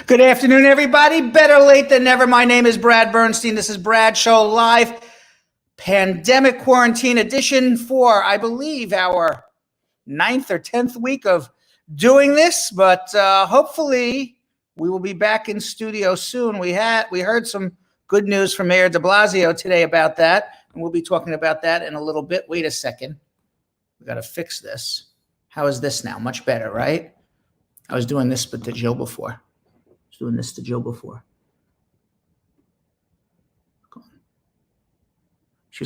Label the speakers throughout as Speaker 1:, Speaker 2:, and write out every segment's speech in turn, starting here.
Speaker 1: Good afternoon, everybody. Better late than never. My name is Brad Bernstein. This is Brad Show Live, Pandemic Quarantine Edition for, I believe, our 9th or 10th week of doing this. But hopefully we will be back in studio soon. We heard some good news from Mayor de Blasio today about that, and we'll be talking about that in a little bit. Wait a second. We got to fix this. How is this now? Much better, right? I was doing this to Jill before. She was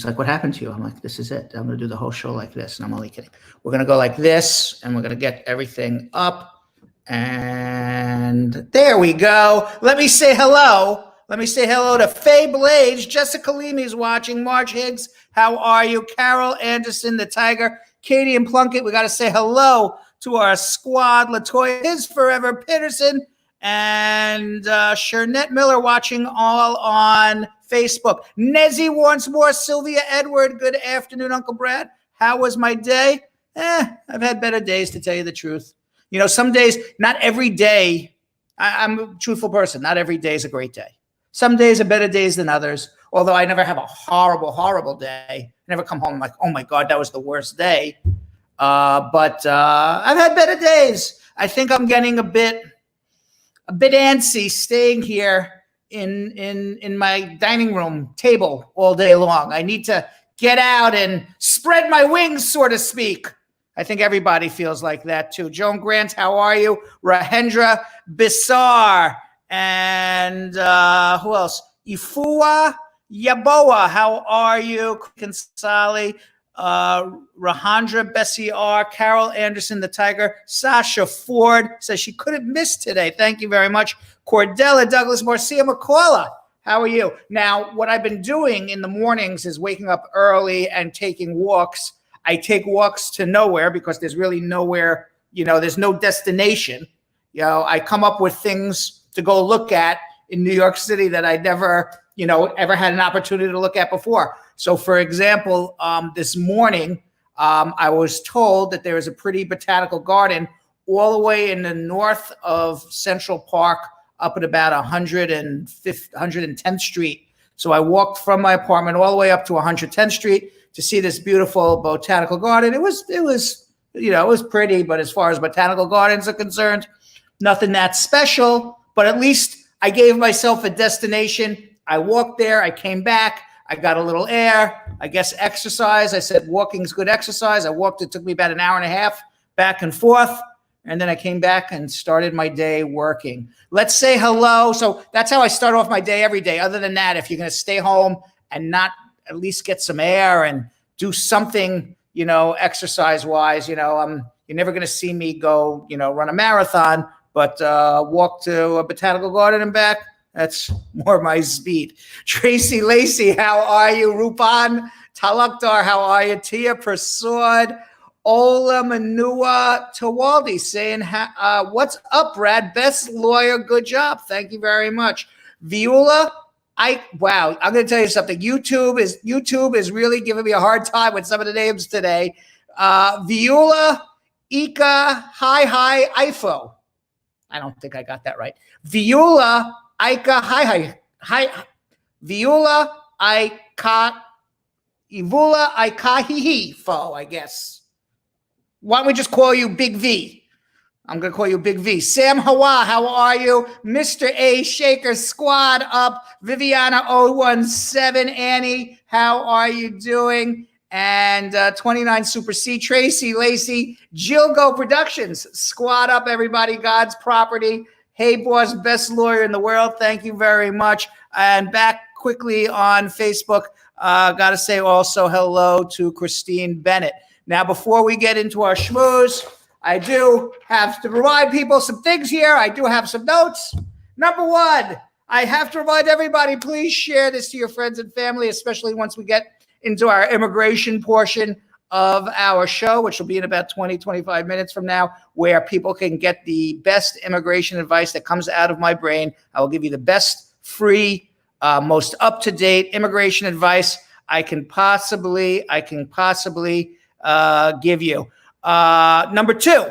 Speaker 1: like, what happened to you? I'm like, this is it. I'm going to do the whole show like this. And I'm only kidding. We're going to go like this, and we're going to get everything up. And there we go. Let me say hello. To Faye Blades. Jessica Leamy's watching. Marge Higgs, how are you? Carol Anderson, the Tiger. Katie and Plunkett, we got to say hello to our squad. Latoya is forever. Peterson and Shernette Miller watching all on Facebook. Nezzy wants more. Sylvia Edward, good afternoon, Uncle Brad. How was my day? I've had better days, to tell you the truth. You know, some days, not every day, I'm a truthful person. Not every day is a great day. Some days are better days than others, although I never have a horrible, horrible day. I never come home like, oh my God, that was the worst day. But I've had better days. I think I'm getting a bit antsy staying here in my dining room table all day long. I need to get out and spread my wings, so to speak. I think everybody feels like that too. Joan Grant, how are you? Rahendra Bisar. And who else? Ifua Yaboa, how are you? Kinsali, Rahandra Bessiar, Carol Anderson, the Tiger. Sasha Ford says she couldn't miss today. Thank you very much. Cordella Douglas Marcia McCullough, how are you? Now, what I've been doing in the mornings is waking up early and taking walks. I take walks to nowhere because there's really nowhere, there's no destination. I come up with things to go look at in New York City that I never, ever had an opportunity to look at before. So, for example, this morning, I was told that there is a pretty botanical garden all the way in the north of Central Park up at about 110th Street. So I walked from my apartment all the way up to 110th Street to see this beautiful botanical garden. It was pretty, but as far as botanical gardens are concerned, nothing that special. But at least I gave myself a destination. I walked there. I came back. I got a little air. I guess exercise. I said walking's good exercise. I walked. It took me about an hour and a half back and forth. And then I came back and started my day working. Let's say hello. So that's how I start off my day every day. Other than that, if you're going to stay home and not at least get some air and do something, exercise-wise, you're never going to see me go, run a marathon. But walk to a botanical garden and back, that's more my speed. Tracy Lacey, how are you? Rupan Talakdar, how are you? Tia Prasad, Ola Manua Tawaldi saying, what's up, Brad? Best lawyer, good job. Thank you very much. Viola, wow, I'm going to tell you something. YouTube is really giving me a hard time with some of the names today. Viola Ika Hi Ifo. I don't think I got that right. Viola Ika Viola Ika Ivula Ikahihi Fo, I guess. Why don't we just call you Big V? I'm going to call you Big V. Sam Hawa, how are you? Mr. A Shaker Squad up. Viviana 017. Annie, how are you doing? And 29 Super C, Tracy Lacey, Jilgo Productions, squad up, everybody, God's property. Hey, boss, best lawyer in the world. Thank you very much. And back quickly on Facebook, got to say also hello to Christine Bennett. Now, before we get into our schmooze, I do have to remind people some things here. I do have some notes. Number one, I have to remind everybody, please share this to your friends and family, especially once we get into our immigration portion of our show, which will be in about 20, 25 minutes from now, where people can get the best immigration advice that comes out of my brain. I will give you the best free, most up-to-date immigration advice I can possibly give you. Number two,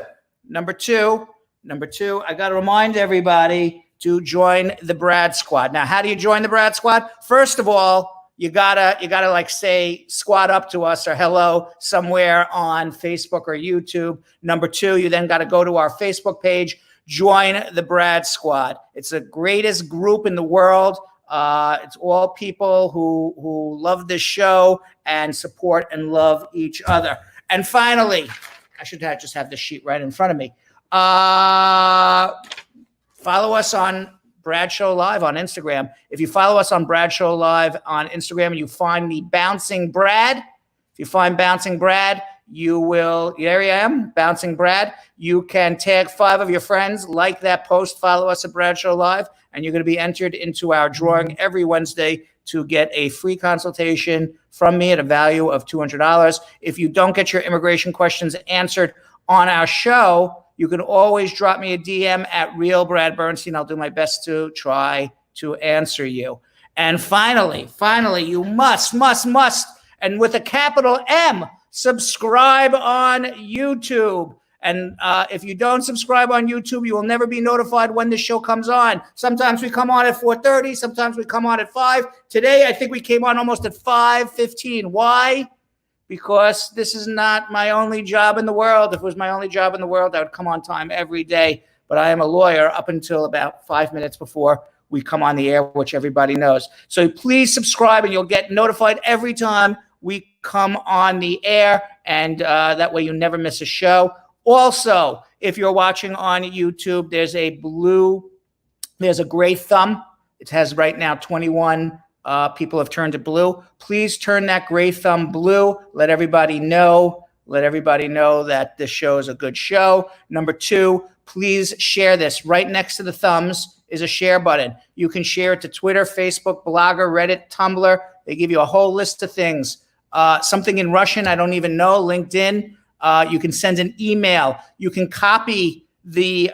Speaker 1: I got to remind everybody to join the Brad Squad. Now, how do you join the Brad Squad? First of all, you gotta like say squad up to us or hello somewhere on Facebook or YouTube. Number two, you then got to go to our Facebook page, join the Brad Squad. It's the greatest group in the world. It's all people who love this show and support and love each other. And finally, I should just have the sheet right in front of me. Follow us on Brad Show Live on Instagram. If you follow us on Brad Show Live on Instagram and you find the Bouncing Brad, if you find Bouncing Brad, you will, there I am, Bouncing Brad. You can tag 5 of your friends, like that post, follow us at Brad Show Live, and you're going to be entered into our drawing every Wednesday to get a free consultation from me at a value of $200. If you don't get your immigration questions answered on our show, you can always drop me a DM at Real Brad Bernstein. I'll do my best to try to answer you. And finally, you must, and with a capital M, subscribe on YouTube. And if you don't subscribe on YouTube, you will never be notified when the show comes on. Sometimes we come on at 4:30. Sometimes we come on at 5. Today, I think we came on almost at 5:15. Why? Because this is not my only job in the world. If it was my only job in the world, I would come on time every day. But I am a lawyer up until about 5 minutes before we come on the air, which everybody knows. So please subscribe and you'll get notified every time we come on the air. And that way you never miss a show. Also, if you're watching on YouTube, there's a gray thumb. It has right now 21 people have turned it blue. Please turn that gray thumb blue. Let everybody know that this show is a good show. Number 2, please share this. Right next to the thumbs is a share button. You can share it to Twitter, Facebook, Blogger, Reddit, Tumblr. They give you a whole list of things. Something in Russian, I don't even know, LinkedIn. You can send an email. You can copy the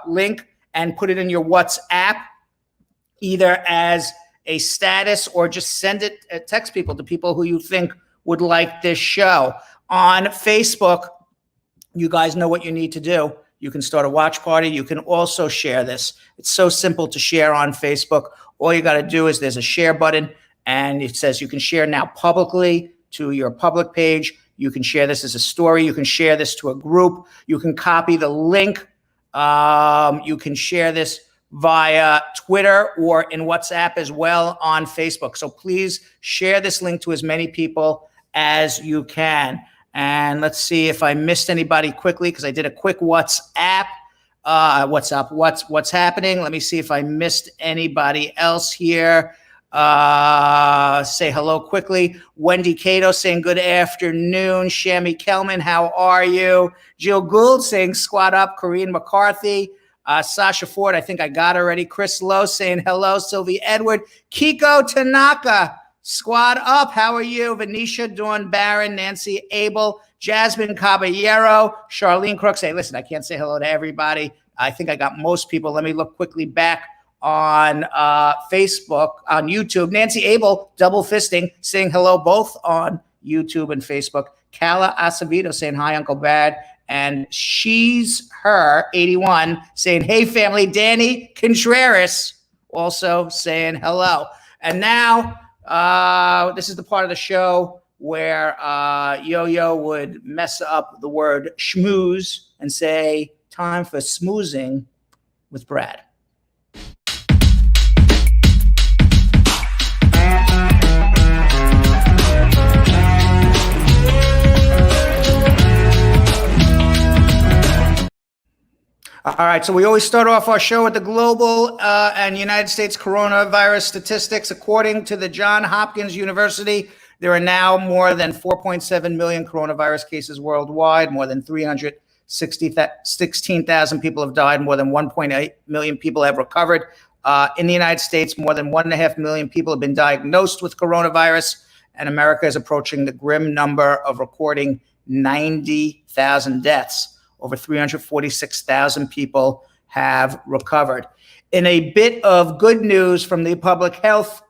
Speaker 1: link and put it in your WhatsApp, either as a status or just send it, text people to people who you think would like this show. On Facebook, you guys know what you need to do. You can start a watch party. You can also share this. It's so simple to share on Facebook. All you got to do is there's a share button and it says you can share now publicly to your public page. You can share this as a story. You can share this to a group. You can copy the link. You can share this via Twitter or in WhatsApp as well on Facebook. So please share this link to as many people as you can. And let's see if I missed anybody quickly because I did a quick WhatsApp. What's happening? Let me see if I missed anybody else here. Say hello quickly. Wendy Cato saying good afternoon. Shami Kelman, how are you? Jill Gould saying squat up. Corinne McCarthy. Sasha Ford, I think I got already. Chris Lowe saying hello. Sylvie Edward. Kiko Tanaka, squad up. How are you? Venetia Dawn Barron, Nancy Abel, Jasmine Caballero, Charlene Crooks. Hey, listen, I can't say hello to everybody. I think I got most people. Let me look quickly back on Facebook, on YouTube. Nancy Abel, double fisting, saying hello both on YouTube and Facebook. Cala Acevedo saying hi, Uncle Bad. And she's her 81 saying, hey, family. Danny Contreras also saying hello. And now this is the part of the show where Yo-Yo would mess up the word schmooze and say, time for smoozing with Brad. All right, so we always start off our show with the global and United States coronavirus statistics. According to the Johns Hopkins University, there are now more than 4.7 million coronavirus cases worldwide. More than 316,000 people have died. More than 1.8 million people have recovered. In the United States, more than 1.5 million people have been diagnosed with coronavirus, and America is approaching the grim number of recording 90,000 deaths. Over 346,000 people have recovered. In a bit of good news from the public health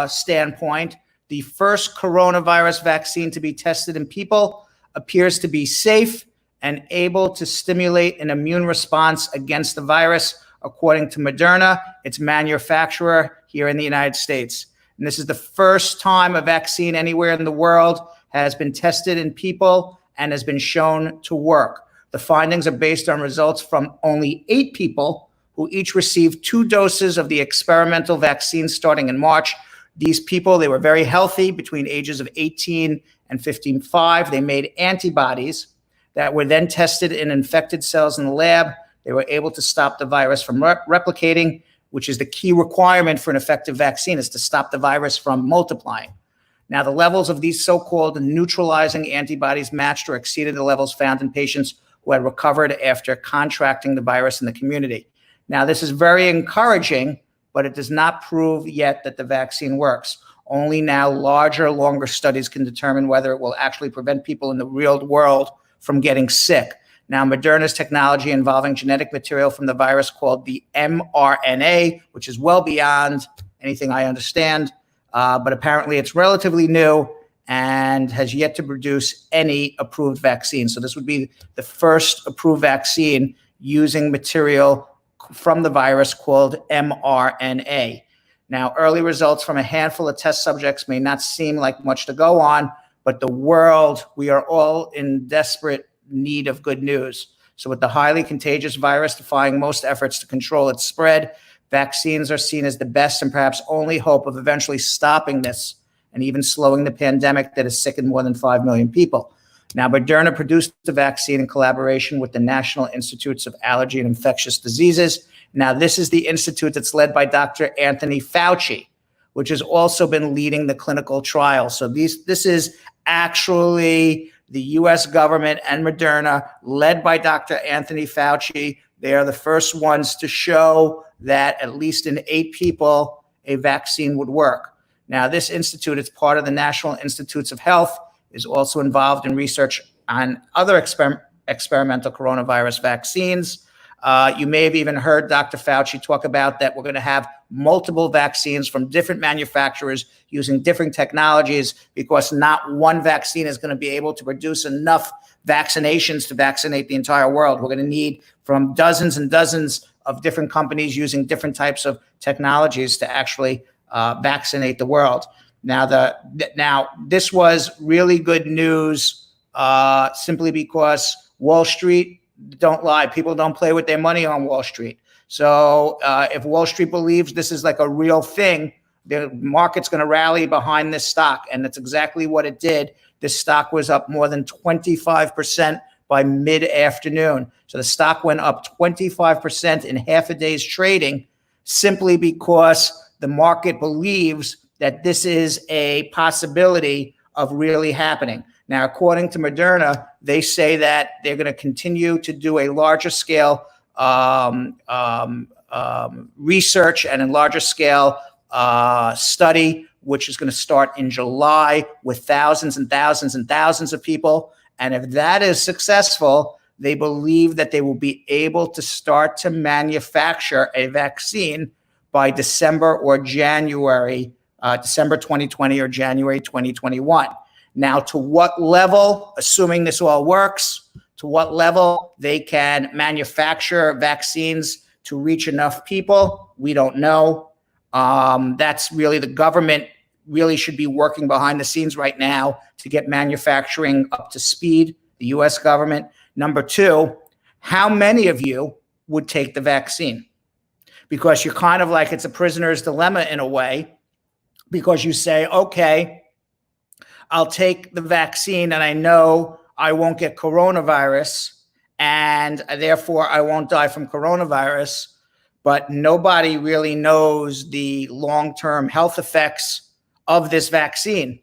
Speaker 1: standpoint, the first coronavirus vaccine to be tested in people appears to be safe and able to stimulate an immune response against the virus, according to Moderna, its manufacturer here in the United States. And this is the first time a vaccine anywhere in the world has been tested in people and has been shown to work. The findings are based on results from only 8 people who each received 2 doses of the experimental vaccine starting in March. These people, they were very healthy between ages of 18 and 55. They made antibodies that were then tested in infected cells in the lab. They were able to stop the virus from replicating, which is the key requirement for an effective vaccine, is to stop the virus from multiplying. Now, the levels of these so-called neutralizing antibodies matched or exceeded the levels found in patients who had recovered after contracting the virus in the community. Now, this is very encouraging, but it does not prove yet that the vaccine works. Only now larger, longer studies can determine whether it will actually prevent people in the real world from getting sick. Now, Moderna's technology involving genetic material from the virus called the mRNA, which is well beyond anything I understand, but apparently it's relatively new and has yet to produce any approved vaccine. So this would be the first approved vaccine using material from the virus called mRNA. Now, early results from a handful of test subjects may not seem like much to go on, but the world, we are all in desperate need of good news. So with the highly contagious virus defying most efforts to control its spread, vaccines are seen as the best and perhaps only hope of eventually stopping this and even slowing the pandemic that has sickened more than 5 million people. Now, Moderna produced the vaccine in collaboration with the National Institutes of Allergy and Infectious Diseases. Now, this is the institute that's led by Dr. Anthony Fauci, which has also been leading the clinical trial. So this is actually the U.S. government and Moderna, led by Dr. Anthony Fauci. They are the first ones to show that at least in 8 people, a vaccine would work. Now, this institute, it's part of the National Institutes of Health, is also involved in research on other experimental coronavirus vaccines. You may have even heard Dr. Fauci talk about that we're going to have multiple vaccines from different manufacturers using different technologies, because not one vaccine is going to be able to produce enough vaccinations to vaccinate the entire world. We're going to need from dozens and dozens of different companies using different types of technologies to actually vaccinate the world. Now, this was really good news simply because Wall Street, don't lie, people don't play with their money on Wall Street. So if Wall Street believes this is like a real thing, the market's going to rally behind this stock. And that's exactly what it did. This stock was up more than 25% by mid-afternoon. So the stock went up 25% in half a day's trading, simply because the market believes that this is a possibility of really happening. Now, according to Moderna, they say that they're going to continue to do a larger scale research and a larger scale study, which is going to start in July with thousands and thousands and thousands of people. And if that is successful, they believe that they will be able to start to manufacture a vaccine by December or January, December 2020 or January 2021. Now, to what level, assuming this all works, to what level they can manufacture vaccines to reach enough people, we don't know. That's really the government really should be working behind the scenes right now to get manufacturing up to speed, the U.S. government. Number 2, how many of you would take the vaccine? Because you're kind of like, it's a prisoner's dilemma in a way, because you say, okay, I'll take the vaccine and I know I won't get coronavirus and therefore I won't die from coronavirus, but nobody really knows the long-term health effects of this vaccine.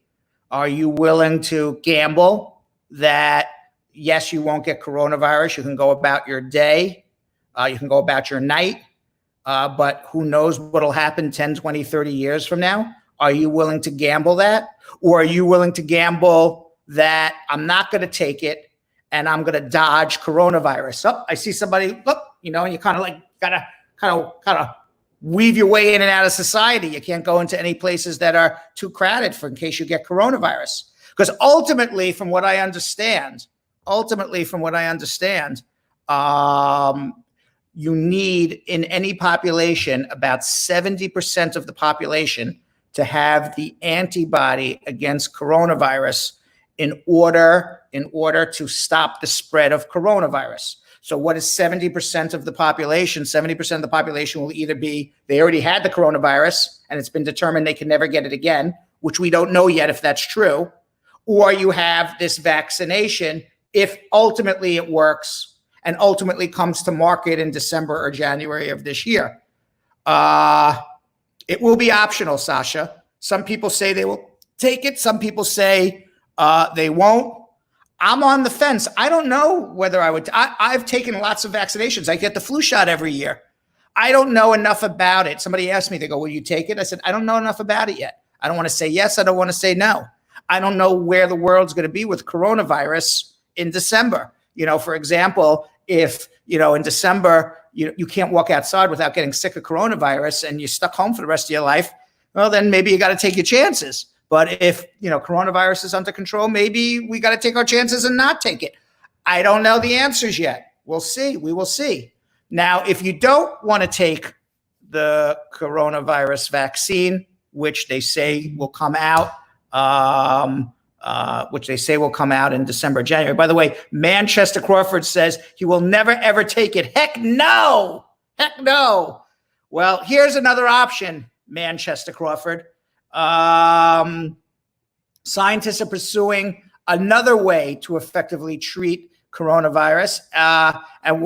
Speaker 1: Are you willing to gamble that, yes, you won't get coronavirus, you can go about your day, you can go about your night, but who knows what'll happen 10, 20, 30 years from now? Are you willing to gamble that? Or are you willing to gamble that I'm not going to take it and I'm going to dodge coronavirus? Oh, I see somebody, look, and you kind of like gotta kind of weave your way in and out of society. You can't go into any places that are too crowded in case you get coronavirus. Because ultimately, from what I understand, ultimately, from what I understand, you need in any population about 70% of the population to have the antibody against coronavirus in order to stop the spread of coronavirus. So what is 70% of the population? 70% of the population will either be they already had the coronavirus and it's been determined they can never get it again, which we don't know yet if that's true, or you have this vaccination if ultimately it works and ultimately comes to market in December or January of this year. It will be optional, Sasha. Some people say they will take it. Some people say they won't. I'm on the fence. I don't know whether I would. I've taken lots of vaccinations. I get the flu shot every year. I don't know enough about it. Somebody asked me, they go, will you take it? I said, I don't know enough about it yet. I don't want to say yes. I don't want to say no. I don't know where the world's going to be with coronavirus in December. For example, if, in December, you can't walk outside without getting sick of coronavirus and you're stuck home for the rest of your life, well, then maybe you got to take your chances. But if, coronavirus is under control, maybe we got to take our chances and not take it. I don't know the answers yet. We'll see. We will see. Now, if you don't want to take the coronavirus vaccine, which they say will come out, in December, January. By the way, Manchester Crawford says he will never, ever take it. Heck no. Heck no. Well, here's another option, Manchester Crawford. Scientists are pursuing another way to effectively treat coronavirus. And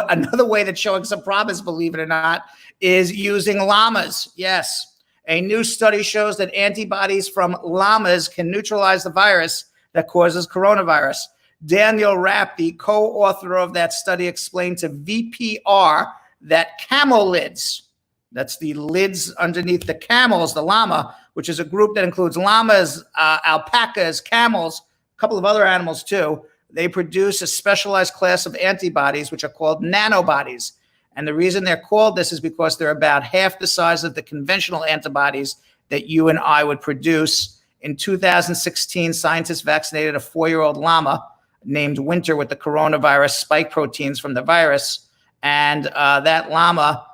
Speaker 1: another way that's showing some promise, believe it or not, is using llamas. Yes. A new study shows that antibodies from llamas can neutralize the virus that causes coronavirus. Daniel Rapp, the co-author of that study, explained to VPR that camelids, that's the lids underneath the camels, the llama, which is a group that includes llamas, alpacas, camels, a couple of other animals too. They produce a specialized class of antibodies, which are called nanobodies. And the reason they're called this is because they're about half the size of the conventional antibodies that you and I would produce. In 2016, scientists vaccinated a 4-year-old llama named Winter with the coronavirus spike proteins from the virus. And that llama,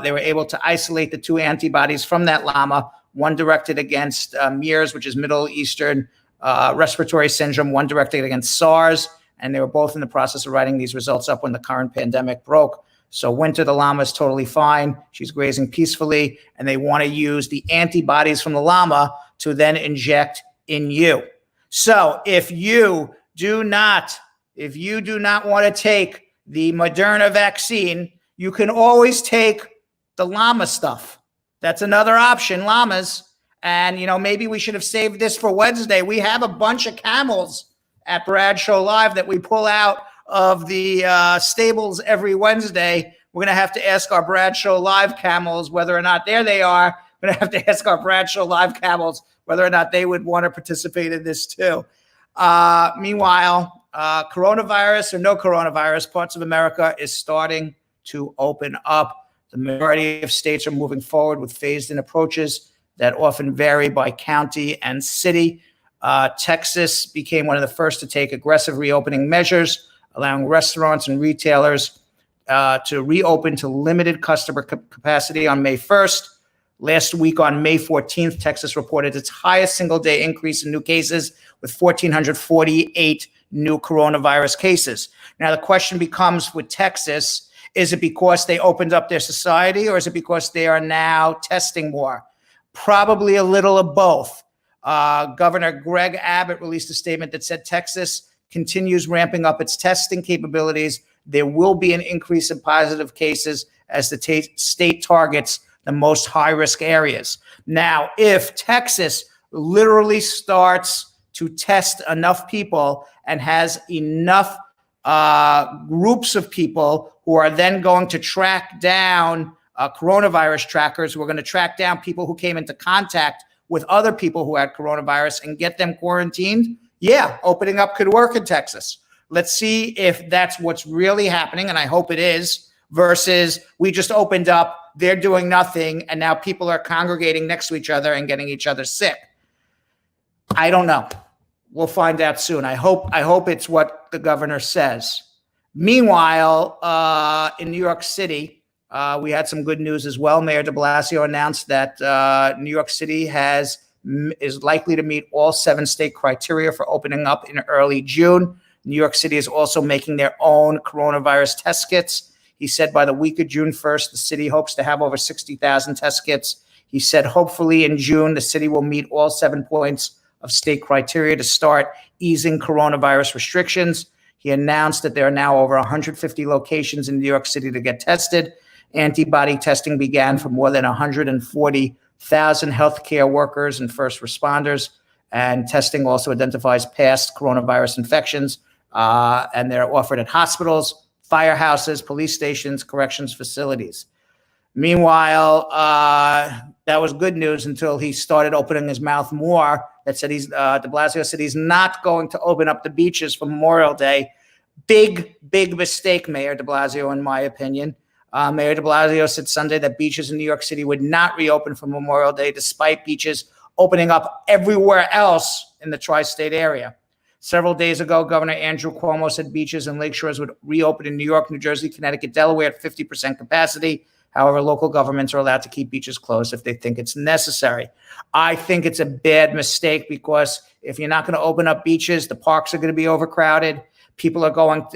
Speaker 1: they were able to isolate the 2 antibodies from that llama, one directed against MERS, which is Middle Eastern Respiratory Syndrome, one directed against SARS. And they were both in the process of writing these results up when the current pandemic broke. So Winter, the llama, is totally fine. She's grazing peacefully, and they want to use the antibodies from the llama to then inject in you. So if you do not want to take the Moderna vaccine, you can always take the llama stuff. That's another option, llamas. And, maybe we should have saved this for Wednesday. We have a bunch of camels at Bradshaw Live that we pull out of the stables every Wednesday. We're going to have to ask our Bradshaw Live camels whether or not, there they are. We're going to have to ask our Bradshaw Live camels whether or not they would want to participate in this too. Meanwhile, coronavirus or no coronavirus, parts of America is starting to open up. The majority of states are moving forward with phased-in approaches that often vary by county and city. Texas became one of the first to take aggressive reopening measures, allowing restaurants and retailers to reopen to limited customer capacity on May 1st. Last week on May 14th, Texas reported its highest single-day increase in new cases with 1,448 new coronavirus cases. Now, the question becomes with Texas, is it because they opened up their society or is it because they are now testing more? Probably a little of both. Governor Greg Abbott released a statement that said Texas continues ramping up its testing capabilities. There will be an increase in positive cases as the state targets the most high-risk areas. Now, if Texas literally starts to test enough people and has enough groups of people who are then going to track down coronavirus trackers, who are going to track down people who came into contact with other people who had coronavirus and get them quarantined, yeah, opening up could work in Texas. Let's see if that's what's really happening, and I hope it is, versus we just opened up, they're doing nothing, and now people are congregating next to each other and getting each other sick. I don't know. we'll find out soon. I hope it's what the governor says. Meanwhile, in New York City, we had some good news as well. Mayor de Blasio announced that New York City is likely to meet all 7 state criteria for opening up in early June. New York City is also making their own coronavirus test kits. He said by the week of June 1st, the city hopes to have over 60,000 test kits. He said hopefully in June, the city will meet all 7 points of state criteria to start easing coronavirus restrictions. He announced that there are now over 150 locations in New York City to get tested. Antibody testing began for more than 140,000 healthcare workers and first responders. And testing also identifies past coronavirus infections. And they're offered at hospitals, firehouses, police stations, corrections facilities. Meanwhile, that was good news until he started opening his mouth more. That said, de Blasio said he's not going to open up the beaches for Memorial Day. Big mistake, Mayor de Blasio, in my opinion. Mayor de Blasio said Sunday that beaches in New York City would not reopen for Memorial Day, despite beaches opening up everywhere else in the tri-state area. Several days ago, Governor Andrew Cuomo said beaches and lakeshores would reopen in New York, New Jersey, Connecticut, Delaware at 50% capacity. However, local governments are allowed to keep beaches closed if they think it's necessary. I think it's a bad mistake because if you're not going to open up beaches, the parks are going to be overcrowded. People are going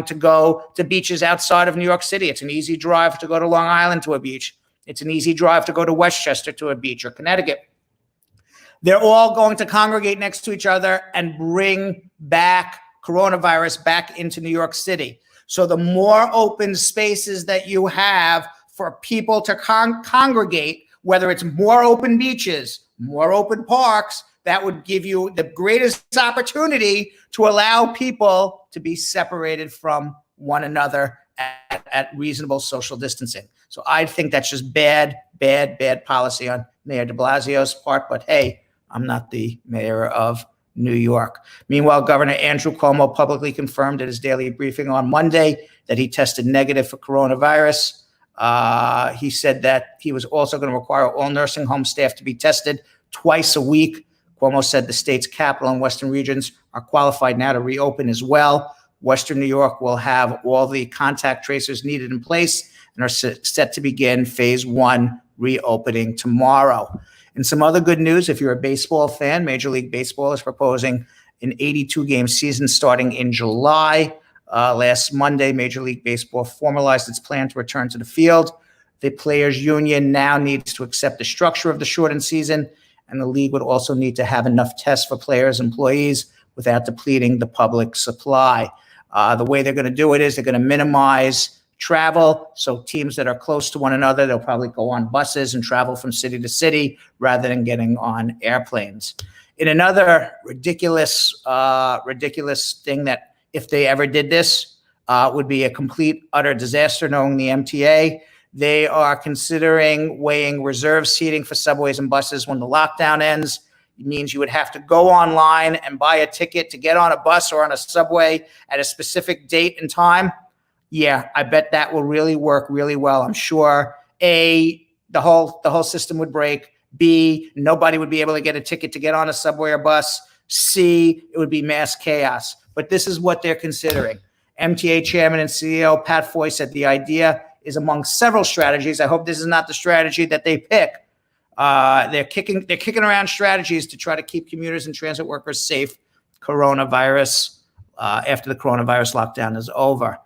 Speaker 1: to go to beaches outside of New York City. It's an easy drive to go to Long Island to a beach. It's an easy drive to go to Westchester to a beach or Connecticut. They're all going to congregate next to each other and bring back coronavirus back into New York City. So the more open spaces that you have for people to congregate, whether it's more open beaches, more open parks, that would give you the greatest opportunity to allow people to be separated from one another at reasonable social distancing. So I think that's just bad policy on Mayor de Blasio's part. But hey, I'm not the mayor of New York. Meanwhile, Governor Andrew Cuomo publicly confirmed at his daily briefing on Monday that he tested negative for coronavirus. He said that he was also going to require all nursing home staff to be tested twice a week. Cuomo said the state's capital and western regions are qualified now to reopen as well. Western New York will have all the contact tracers needed in place and are set to begin phase 1 reopening tomorrow. And some other good news, if you're a baseball fan, Major League Baseball is proposing an 82-game season starting in July. Last Monday, Major League Baseball formalized its plan to return to the field. The players' union now needs to accept the structure of the shortened season, and the league would also need to have enough tests for players and employees without depleting the public supply. The way they're going to do it is they're going to minimize travel. So teams that are close to one another, they'll probably go on buses and travel from city to city rather than getting on airplanes. In another ridiculous thing that if they ever did this would be a complete, utter disaster, knowing the MTA. They are considering weighing reserve seating for subways and buses when the lockdown ends. It means you would have to go online and buy a ticket to get on a bus or on a subway at a specific date and time. Yeah, I bet that will really work really well. I'm sure A, the whole system would break. B, nobody would be able to get a ticket to get on a subway or bus. C, it would be mass chaos. But this is what they're considering. MTA chairman and CEO Pat Foy said the idea is among several strategies. I hope this is not the strategy that they pick. They're kicking around strategies to try to keep commuters and transit workers safe coronavirus after the coronavirus lockdown is over.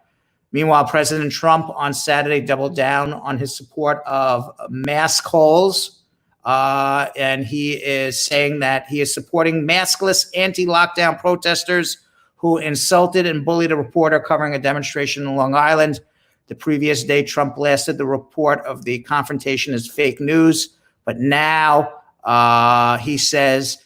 Speaker 1: Meanwhile, President Trump on Saturday doubled down on his support of mask holes, and he is saying that he is supporting maskless anti-lockdown protesters who insulted and bullied a reporter covering a demonstration in Long Island. The previous day, Trump blasted the report of the confrontation as fake news, but now he says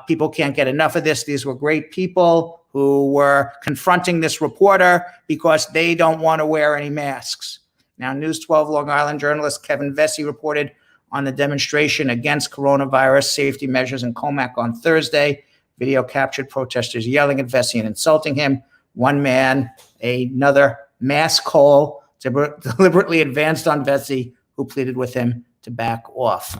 Speaker 1: people can't get enough of this. These were great people who were confronting this reporter because they don't want to wear any masks. Now, News 12 Long Island journalist Kevin Vesey reported on the demonstration against coronavirus safety measures in Comac on Thursday. Video captured protesters yelling at Vesey and insulting him. One man, another mask hole, deliberately advanced on Vesey, who pleaded with him to back off.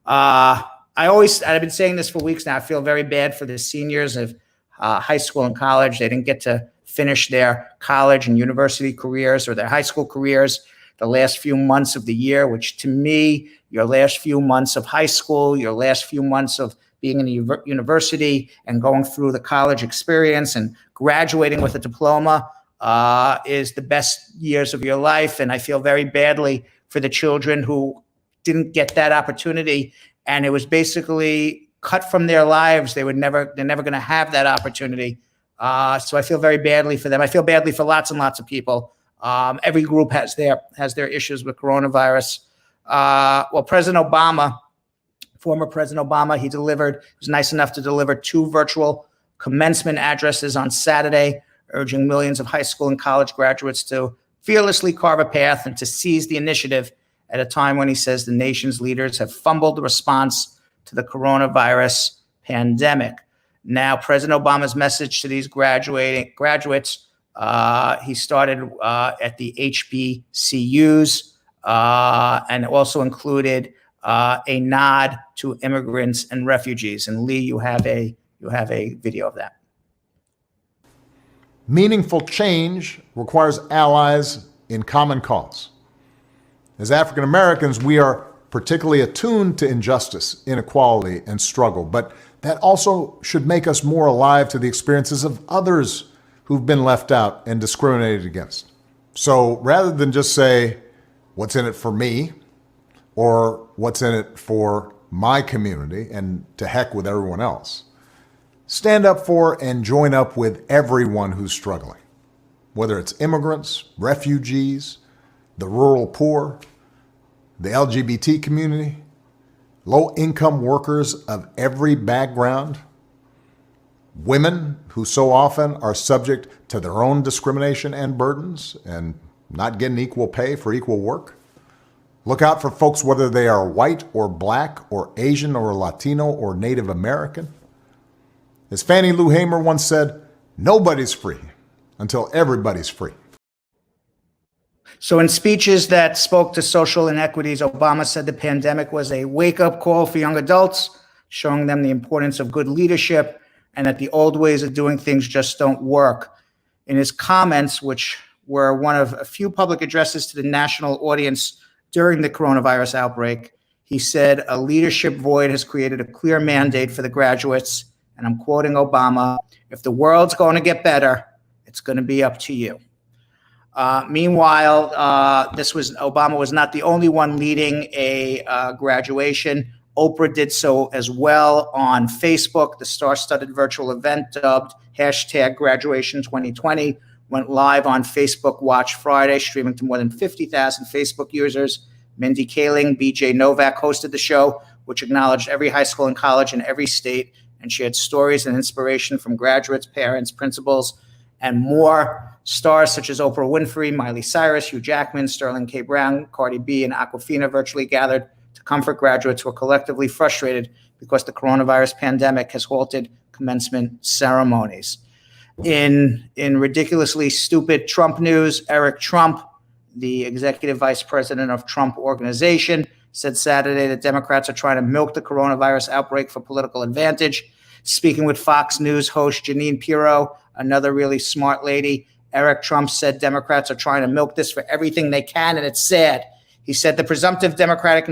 Speaker 1: I I've been saying this for weeks now. I feel very bad for the seniors of high school and college. They didn't get to finish their college and university careers or their high school careers the last few months of the year, which to me, your last few months of high school, your last few months of being in a university and going through the college experience and graduating with a diploma is the best years of your life. And I feel very badly for the children who didn't get that opportunity. And it was basically cut from their lives. They're never going to have that opportunity. So I feel very badly for them. I feel badly for lots and lots of people. Every group has their issues with coronavirus. Well, former President Obama, he was nice enough to deliver 2 virtual commencement addresses on Saturday, urging millions of high school and college graduates to fearlessly carve a path and to seize the initiative at a time when he says the nation's leaders have fumbled the response to the coronavirus pandemic. Now, President Obama's message to these graduates, he started at the HBCUs and also included a nod to immigrants and refugees. And Lee, you have a video of that.
Speaker 2: Meaningful change requires allies in common cause. As African Americans, we are particularly attuned to injustice, inequality, and struggle, but that also should make us more alive to the experiences of others who've been left out and discriminated against. So rather than just say, what's in it for me, or what's in it for my community, and to heck with everyone else, stand up for and join up with everyone who's struggling, whether it's immigrants, refugees, the rural poor, the LGBT community, low-income workers of every background, women who so often are subject to their own discrimination and burdens and not getting equal pay for equal work. Look out for folks whether they are white or black or Asian or Latino or Native American. As Fannie Lou Hamer once said, nobody's free until everybody's free.
Speaker 1: So in speeches that spoke to social inequities, Obama said the pandemic was a wake-up call for young adults, showing them the importance of good leadership and that the old ways of doing things just don't work. In his comments, which were one of a few public addresses to the national audience during the coronavirus outbreak, he said, a leadership void has created a clear mandate for the graduates, and I'm quoting Obama, if the world's going to get better, it's going to be up to you. Meanwhile, Obama was not the only one leading a graduation. Oprah did so as well on Facebook. The star-studded virtual event dubbed #graduation2020 went live on Facebook Watch Friday, streaming to more than 50,000 Facebook users. Mindy Kaling, BJ Novak hosted the show, which acknowledged every high school and college in every state and shared stories and inspiration from graduates, parents, principals, and more. Stars such as Oprah Winfrey, Miley Cyrus, Hugh Jackman, Sterling K. Brown, Cardi B, and Aquafina virtually gathered to comfort graduates who are collectively frustrated because the coronavirus pandemic has halted commencement ceremonies. In ridiculously stupid Trump news, Eric Trump, the executive vice president of Trump Organization, said Saturday that Democrats are trying to milk the coronavirus outbreak for political advantage. Speaking with Fox News host Jeanine Pirro, another really smart lady, Eric Trump said Democrats are trying to milk this for everything they can, and it's sad. He said the presumptive Democratic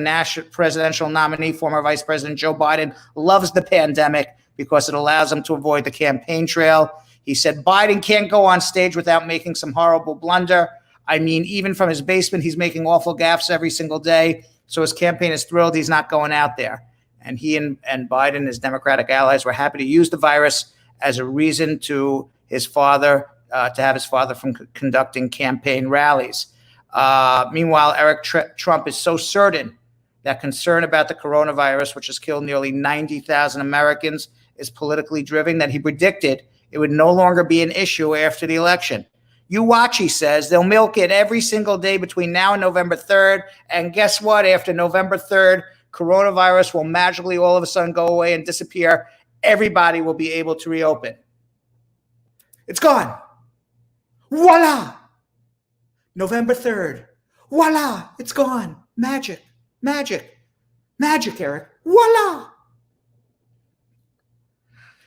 Speaker 1: presidential nominee, former Vice President Joe Biden, loves the pandemic because it allows him to avoid the campaign trail. He said Biden can't go on stage without making some horrible blunder. I mean, even from his basement, he's making awful gaffes every single day. So his campaign is thrilled he's not going out there. And he and Biden, his Democratic allies, were happy to use the virus as a reason to have his father from conducting campaign rallies. Meanwhile, Eric Trump is so certain that concern about the coronavirus, which has killed nearly 90,000 Americans, is politically driven that he predicted it would no longer be an issue after the election. You watch, he says, they'll milk it every single day between now and November 3rd. And guess what? After November 3rd, coronavirus will magically all of a sudden go away and disappear. Everybody will be able to reopen. It's gone. Voila! November 3rd. Voila! It's gone. Magic, Eric. Voila!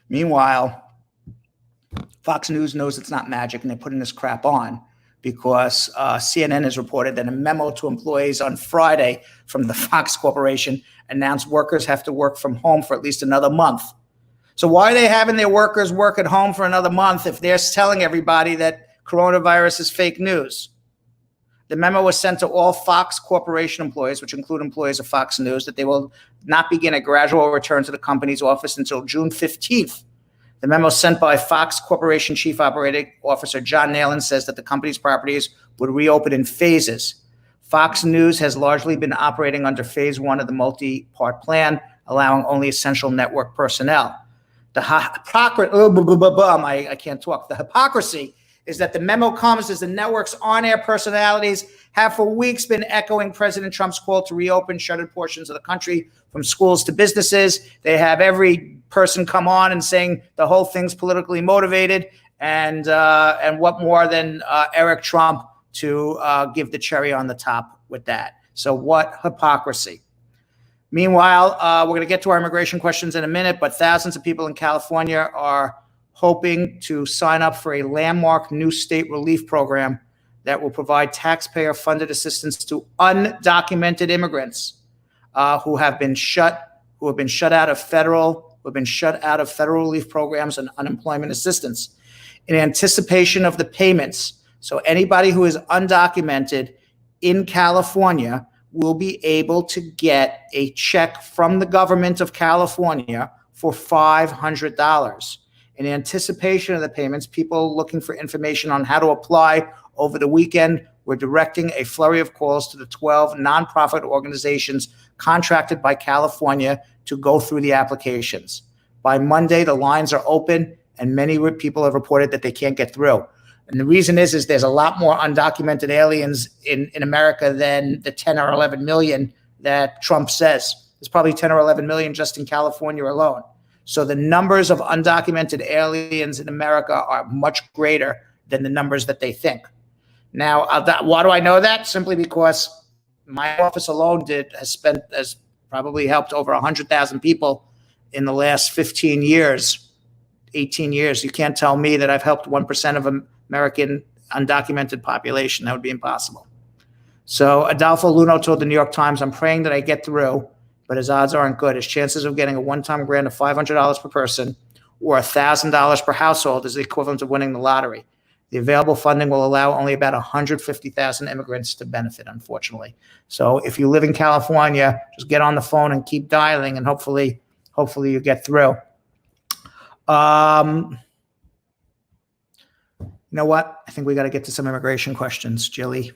Speaker 1: Meanwhile, Fox News knows it's not magic, and they're putting this crap on because CNN has reported that a memo to employees on Friday from the Fox Corporation announced workers have to work from home for at least another month. So why are they having their workers work at home for another month if they're telling everybody that coronavirus is fake news? The memo was sent to all Fox Corporation employees, which include employees of Fox News, that they will not begin a gradual return to the company's office until June 15th. The memo sent by Fox Corporation Chief Operating Officer John Nalen says that the company's properties would reopen in phases. Fox News has largely been operating under phase one of the multi-part plan, allowing only essential network personnel. The hypocrisy is that the memo comes as the network's on-air personalities have for weeks been echoing President Trump's call to reopen shuttered portions of the country, from schools to businesses. They have every person come on and saying the whole thing's politically motivated, and what more than Eric Trump to give the cherry on the top with that. So what hypocrisy. Meanwhile, we're going to get to our immigration questions in a minute, but thousands of people in California are hoping to sign up for a landmark new state relief program that will provide taxpayer-funded assistance to undocumented immigrants who have been shut out of federal relief programs and unemployment assistance in anticipation of the payments. So anybody who is undocumented in California will be able to get a check from the government of California for $500. In anticipation of the payments, people looking for information on how to apply over the weekend, we're directing a flurry of calls to the 12 nonprofit organizations contracted by California to go through the applications. By Monday, the lines are open, and many people have reported that they can't get through. And the reason is there's a lot more undocumented aliens in America than the 10 or 11 million that Trump says. There's probably 10 or 11 million just in California alone. So the numbers of undocumented aliens in America are much greater than the numbers that they think. Now, why do I know that? Simply because my office alone has probably helped over 100,000 people in the last 15 years, 18 years. You can't tell me that I've helped 1% of American undocumented population. That would be impossible. So Adolfo Luno told the New York Times, "I'm praying that I get through, but his odds aren't good. His chances of getting a one-time grant of $500 per person or $1,000 per household is the equivalent of winning the lottery. The available funding will allow only about 150,000 immigrants to benefit, unfortunately." So if you live in California, just get on the phone and keep dialing, and hopefully you get through. You know what? I think we got to get to some immigration questions, Jilly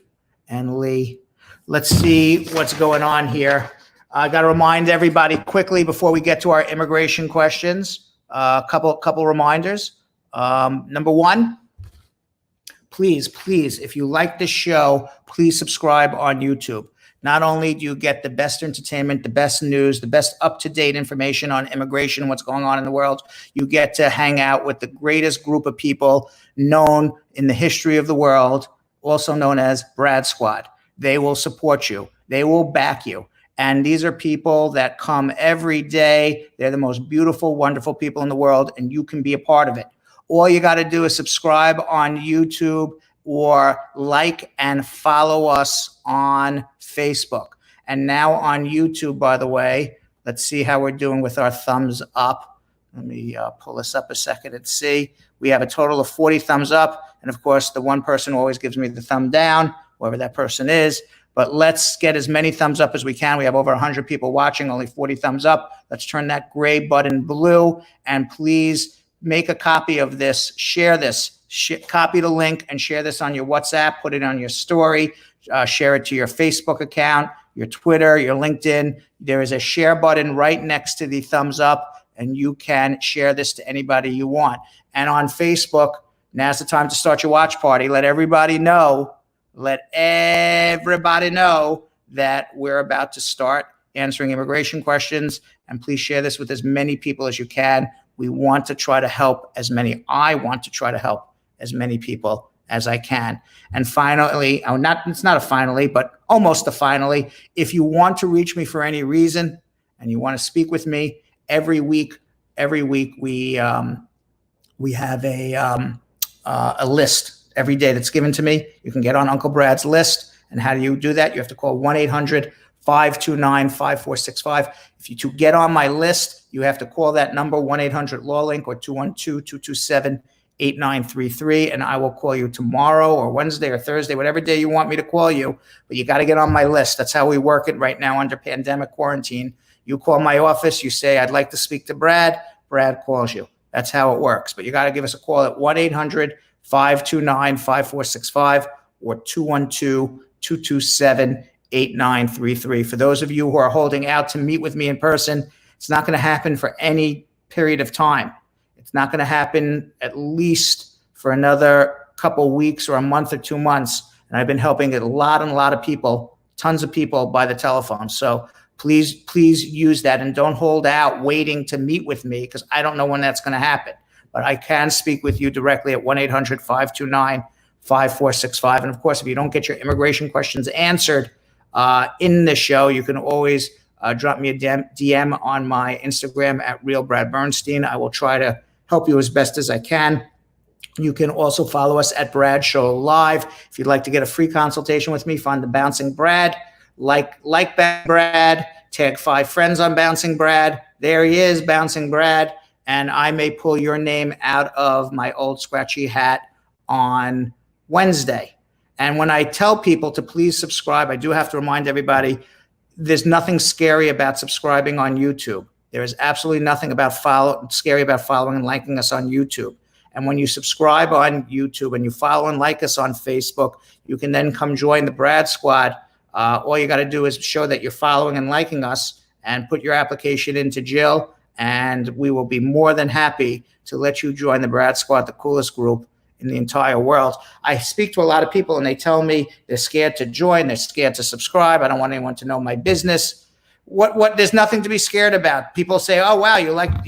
Speaker 1: and Lee. Let's see what's going on here. I got to remind everybody quickly before we get to our immigration questions, a couple reminders. Number one, please, if you like this show, please subscribe on YouTube. Not only do you get the best entertainment, the best news, the best up-to-date information on immigration, what's going on in the world, you get to hang out with the greatest group of people known in the history of the world, also known as Brad Squad. They will support you. They will back you. And these are people that come every day. They're the most beautiful, wonderful people in the world, and you can be a part of it. All you got to do is subscribe on YouTube or like and follow us on Facebook. And now on YouTube, by the way, let's see how we're doing with our thumbs up. Let me pull this up a second and see. We have a total of 40 thumbs up. And of course, the one person who always gives me the thumb down, whoever that person is. But let's get as many thumbs up as we can. We have over 100 people watching, only 40 thumbs up. Let's turn that gray button blue. And please make a copy of this, share this, copy the link and share this on your WhatsApp, put it on your story, share it to your Facebook account, your Twitter, your LinkedIn. There is a share button right next to the thumbs up, and you can share this to anybody you want. And on Facebook, now's the time to start your watch party. Let everybody know that we're about to start answering immigration questions. And please share this with as many people as you can. We want to try to help I want to try to help as many people as I can. And finally, it's not a finally, but almost a finally, if you want to reach me for any reason and you want to speak with me every week, every week we have a list every day that's given to me. You can get on Uncle Brad's list. And how do you do that? You have to call 1-800-529-5465. If you to get on my list, you have to call that number, 1-800-LAW-LINK or 212-227-8933. And I will call you tomorrow or Wednesday or Thursday, whatever day you want me to call you. But you got to get on my list. That's how we work it right now under pandemic quarantine. You call my office, you say, I'd like to speak to Brad. Brad calls you. That's how it works. But you got to give us a call at 1-800-529-5465 or 212-227-8933. For those of you who are holding out to meet with me in person, it's not going to happen for any period of time. It's not going to happen at least for another couple weeks or a month or 2 months. And I've been helping a lot of people, tons of people by the telephone. So please use that and don't hold out waiting to meet with me because I don't know when that's going to happen. But I can speak with you directly at 1-800-529-5465. And of course, if you don't get your immigration questions answered in the show, you can always drop me a DM on my Instagram at Real Brad Bernstein. I will try to help you as best as I can. You can also follow us at Brad Show Live. If you'd like to get a free consultation with me, find the Bouncing Brad. Like Brad, tag 5 friends on Bouncing Brad. There he is, Bouncing Brad. And I may pull your name out of my old scratchy hat on Wednesday. And when I tell people to please subscribe, I do have to remind everybody, there's nothing scary about subscribing on YouTube. There is absolutely nothing scary about following and liking us on YouTube. And when you subscribe on YouTube and you follow and like us on Facebook, you can then come join the Brad Squad. All you got to do is show that you're following and liking us and put your application into Jill, and we will be more than happy to let you join the Brad Squad, the coolest group in the entire world. I speak to a lot of people and they tell me they're scared to join, they're scared to subscribe. I don't want anyone to know my business. What there's nothing to be scared about. People say, "Oh wow, you like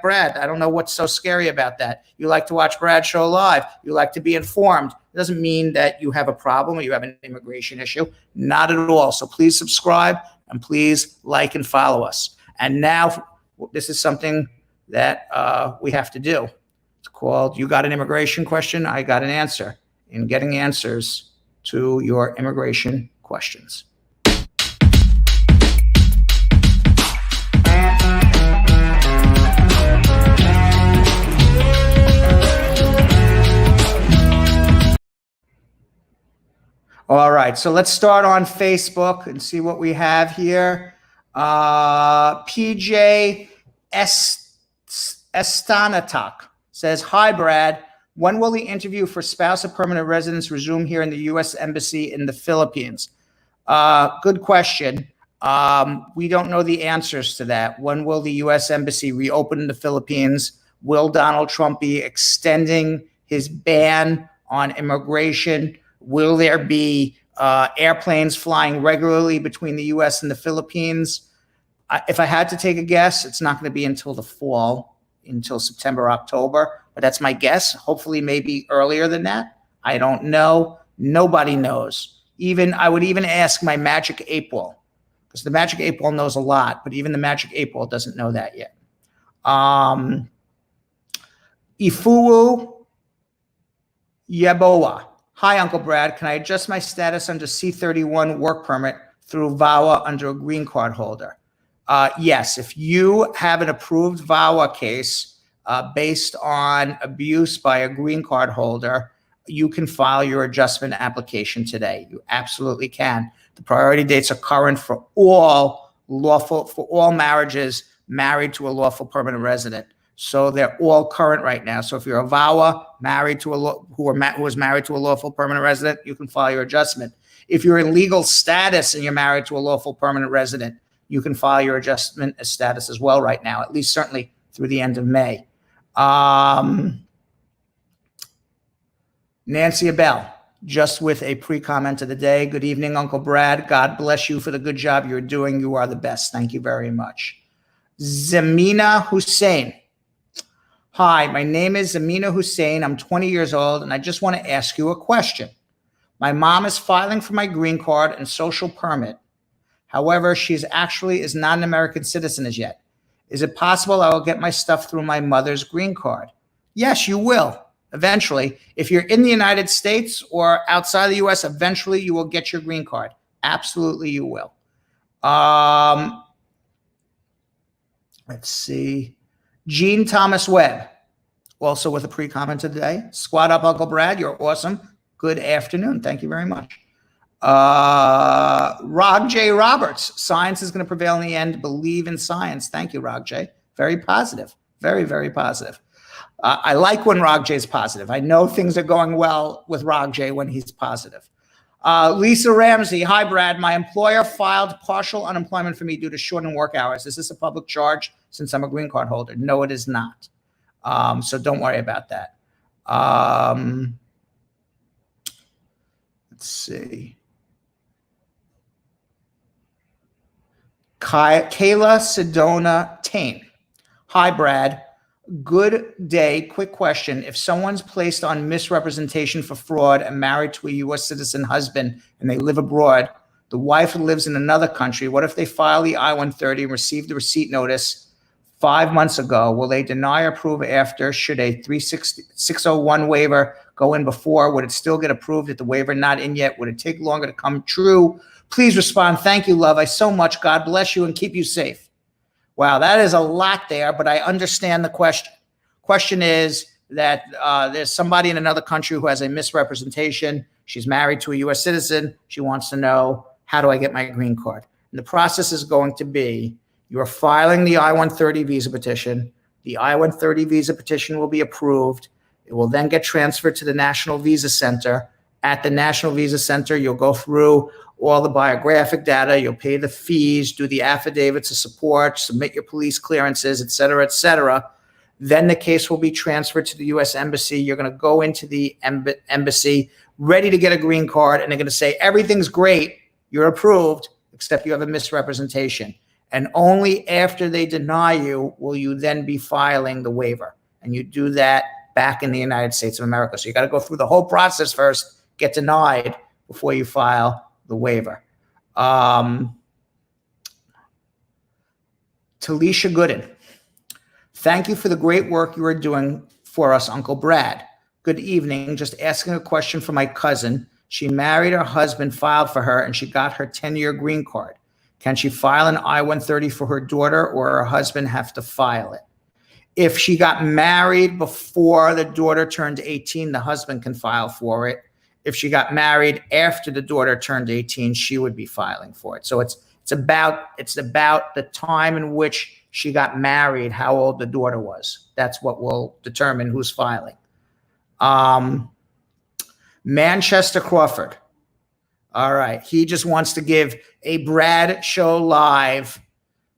Speaker 1: Brad." I don't know what's so scary about that. You like to watch Brad Show Live. You like to be informed. It doesn't mean that you have a problem or you have an immigration issue. Not at all. So please subscribe and please like and follow us. And now this is something that we have to do. It's called You Got an Immigration Question, I Got an Answer. In getting answers to your immigration questions. All right, so let's start on Facebook and see what we have here. PJ Estanatak says, "Hi, Brad. When will the interview for spouse of permanent residence resume here in the U.S. Embassy in the Philippines?" Good question. We don't know the answers to that. When will the U.S. Embassy reopen in the Philippines? Will Donald Trump be extending his ban on immigration? Will there be airplanes flying regularly between the U.S. and the Philippines? If I had to take a guess, it's not going to be until the fall, until September, October. But that's my guess. Hopefully, maybe earlier than that. I don't know. Nobody knows. I would even ask my Magic 8 Ball, because the Magic 8 Ball knows a lot, but even the Magic 8 Ball doesn't know that yet. Ifuwu Yeboah. "Hi, Uncle Brad. Can I adjust my status under C-31 work permit through VAWA under a green card holder?" Yes. If you have an approved VAWA case based on abuse by a green card holder, you can file your adjustment application today. You absolutely can. The priority dates are current for all marriages married to a lawful permanent resident. So they're all current right now. So if you're a VAWA married to who is married to a lawful permanent resident, you can file your adjustment. If you're in legal status and you're married to a lawful permanent resident, you can file your adjustment as status as well right now, at least certainly through the end of May. Nancy Abell, just with a pre-comment of the day. "Good evening, Uncle Brad. God bless you for the good job you're doing. You are the best. Thank you very much." Zamina Hussein. "Hi, my name is Zamina Hussein. I'm 20 years old, and I just want to ask you a question. My mom is filing for my green card and social permit. However, she is not an American citizen as yet. Is it possible I will get my stuff through my mother's green card? Yes, you will. Eventually, if you're in the United States or outside the US, eventually you will get your green card. Absolutely, you will. Let's see. Jean Thomas Webb, also with a pre-comment today. Squad up, Uncle Brad. You're awesome. Good afternoon. Thank you very much. Rog J. Roberts. Science is going to prevail in the end. Believe in science. Thank you, Rog J. Very positive. Very, very positive. I like when Rog J is positive. I know things are going well with Rog J when he's positive. Lisa Ramsey. Hi, Brad. My employer filed partial unemployment for me due to shortened work hours. Is this a public charge since I'm a green card holder? No, it is not. So don't worry about that. Let's see. Kayla Sedona Tain. Hi, Brad. Good day. Quick question. If someone's placed on misrepresentation for fraud and married to a U.S. citizen husband and they live abroad, the wife lives in another country, what if they file the I-130 and receive the receipt notice 5 months ago? Will they deny or approve after? Should a 601 waiver go in before? Would it still get approved if the waiver not in yet? Would it take longer to come true? Please respond. Thank you, love. I so much. God bless you and keep you safe. Wow, that is a lot there, but I understand the question. Question is that there's somebody in another country who has a misrepresentation. She's married to a U.S. citizen. She wants to know, how do I get my green card? And the process is going to be, you're filing the I-130 visa petition. The I-130 visa petition will be approved. It will then get transferred to the National Visa Center. At the National Visa Center, you'll go through all the biographic data, you'll pay the fees, do the affidavits of support, submit your police clearances, et cetera, et cetera. Then the case will be transferred to the U.S. Embassy. You're going to go into the embassy ready to get a green card, and they're going to say, everything's great, you're approved, except you have a misrepresentation. And only after they deny you will you then be filing the waiver. And you do that back in the United States of America. So you got to go through the whole process first, get denied before you file the waiver. Talisha Gooden. Thank you for the great work you are doing for us, Uncle Brad. Good evening. Just asking a question for my cousin. She married her husband, filed for her, and she got her 10-year green card. Can she file an I-130 for her daughter, or her husband have to file it? If she got married before the daughter turned 18, the husband can file for it. If she got married after the daughter turned 18, she would be filing for it. So it's about the time in which she got married, how old the daughter was. That's what will determine who's filing. Manchester Crawford. All right. He just wants to give a Brad Show Live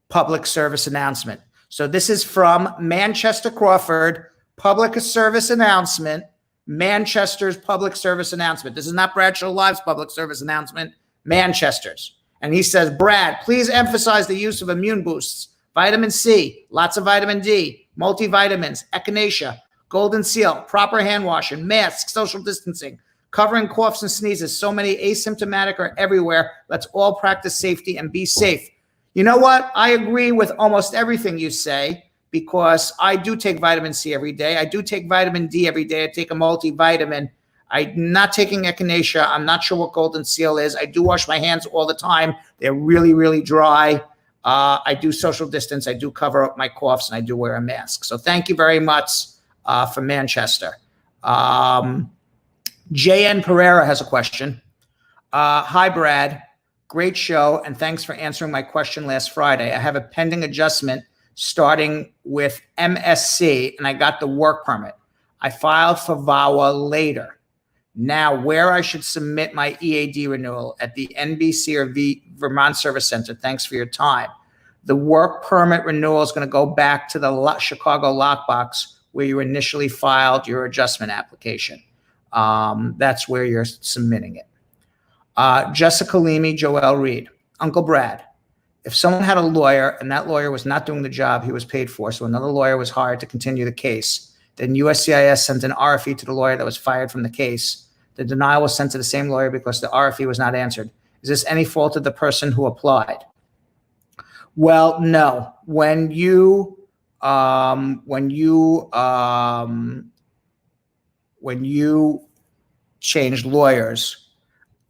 Speaker 1: public service announcement. So this is from Manchester Crawford, public service announcement. Manchester's public service announcement. This is not Brad Show Live's public service announcement, Manchester's. And he says, Brad, please emphasize the use of immune boosts, vitamin C, lots of vitamin D, multivitamins, echinacea, golden seal, proper hand washing, masks, social distancing, covering coughs and sneezes. So many asymptomatic are everywhere. Let's all practice safety and be safe. You know what? I agree with almost everything you say, because I do take vitamin C every day. I do take vitamin D every day. I take a multivitamin. I'm not taking echinacea. I'm not sure what golden seal is. I do wash my hands all the time. They're really, really dry. I do social distance. I do cover up my coughs, and I do wear a mask. So thank you very much for Manchester. JN Pereira has a question. Hi, Brad. Great show, and thanks for answering my question last Friday. I have a pending adjustment starting with MSC, and I got the work permit. I filed for VAWA later. Now, where I should submit my EAD renewal at the NBC or Vermont Service Center? Thanks for your time. The work permit renewal is going to go back to the Chicago lockbox where you initially filed your adjustment application. That's where you're submitting it. Jessica Leamy, Joel Reed. Uncle Brad, if someone had a lawyer and that lawyer was not doing the job he was paid for, so another lawyer was hired to continue the case, then USCIS sent an RFE to the lawyer that was fired from the case. The denial was sent to the same lawyer because the RFE was not answered. Is this any fault of the person who applied? Well, no. When you changed lawyers,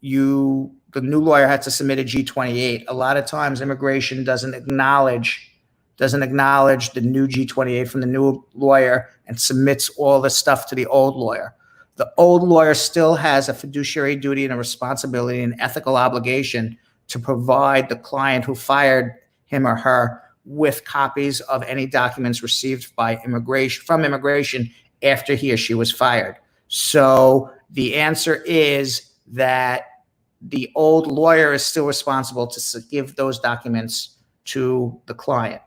Speaker 1: the new lawyer had to submit a G28. A lot of times immigration doesn't acknowledge the new G28 from the new lawyer and submits all the stuff to the old lawyer. The old lawyer still has a fiduciary duty and a responsibility and ethical obligation to provide the client who fired him or her with copies of any documents received from immigration after he or she was fired. So the answer is that the old lawyer is still responsible to give those documents to the client.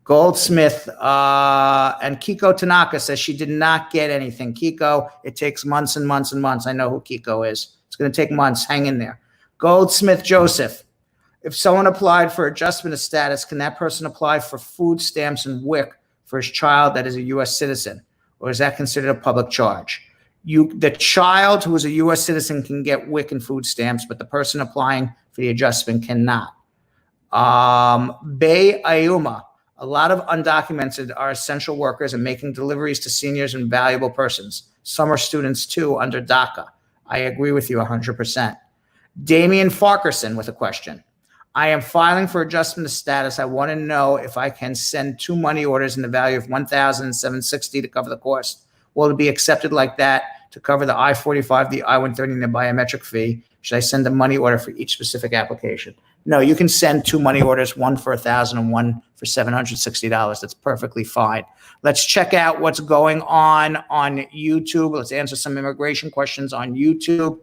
Speaker 1: Goldsmith and Kiko Tanaka says she did not get anything. Kiko, it takes months and months and months. I know who Kiko is. It's going to take months. Hang in there. Goldsmith Joseph, if someone applied for adjustment of status, can that person apply for food stamps and WIC for his child that is a U.S. citizen? Or is that considered a public charge? The child who is a U.S. citizen can get WIC and food stamps, but the person applying for the adjustment cannot. Bay Ayuma, a lot of undocumented are essential workers and making deliveries to seniors and valuable persons. Some are students too under DACA. I agree with you 100%. Damian Farkerson with a question. I am filing for adjustment of status. I want to know if I can send 2 money orders in the value of $1,760 to cover the cost. Will it be accepted like that to cover the I-45, the I-130, and the biometric fee? Should I send a money order for each specific application? No, you can send 2 money orders, one for $1,000 and one for $760. That's perfectly fine. Let's check out what's going on YouTube. Let's answer some immigration questions on YouTube.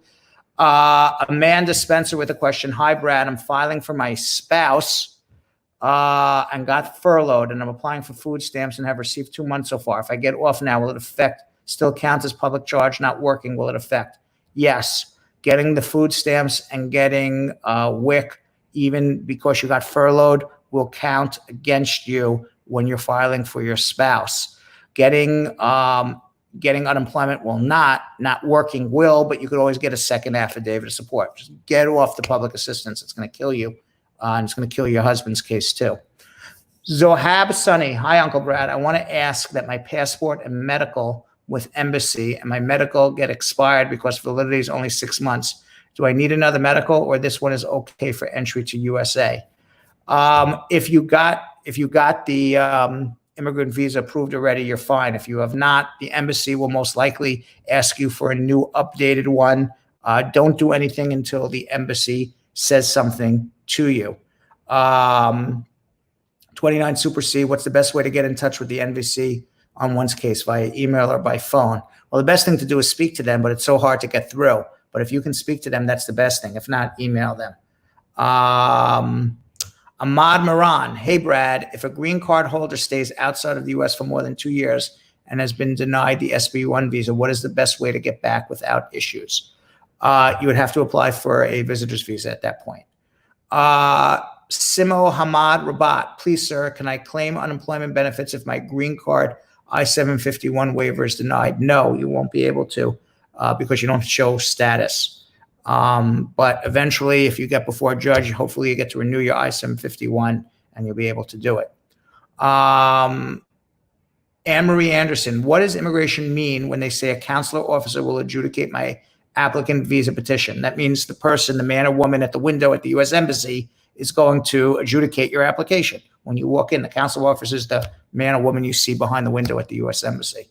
Speaker 1: Amanda Spencer with a question. Hi, Brad. I'm filing for my spouse and got furloughed, and I'm applying for food stamps and have received 2 months so far. If I get off now, will it still count as public charge? Not working, will it affect? Yes. Getting the food stamps and getting WIC, even because you got furloughed, will count against you when you're filing for your spouse. Getting unemployment will not working will, but you could always get a second affidavit of support. Just get off the public assistance. It's going to kill you, and it's going to kill your husband's case too. Zohab Sunny, hi, Uncle Brad. I want to ask that my passport and medical with embassy and my medical get expired because validity is only 6 months. Do I need another medical, or this one is okay for entry to USA? If you got the immigrant visa approved already, you're fine. If you have not, the embassy will most likely ask you for a new updated one. Don't do anything until the embassy says something to you. 29 Super C, what's the best way to get in touch with the NVC on one's case, via email or by phone? Well, the best thing to do is speak to them, but it's so hard to get through. But if you can speak to them, that's the best thing. If not, email them. Ahmad Moran, hey, Brad, if a green card holder stays outside of the U.S. for more than 2 years and has been denied the SB1 visa, what is the best way to get back without issues? You would have to apply for a visitor's visa at that point. Simo Hamad Rabat, please, sir, can I claim unemployment benefits if my green card I-751 waiver is denied? No, you won't be able to because you don't show status. But eventually, if you get before a judge, hopefully you get to renew your I-751 and you'll be able to do it. Anne-Marie Anderson, what does immigration mean when they say a consular officer will adjudicate my applicant visa petition? That means the person, the man or woman at the window at the U.S. Embassy, is going to adjudicate your application. When you walk in, the consular officer is the man or woman you see behind the window at the U.S. Embassy.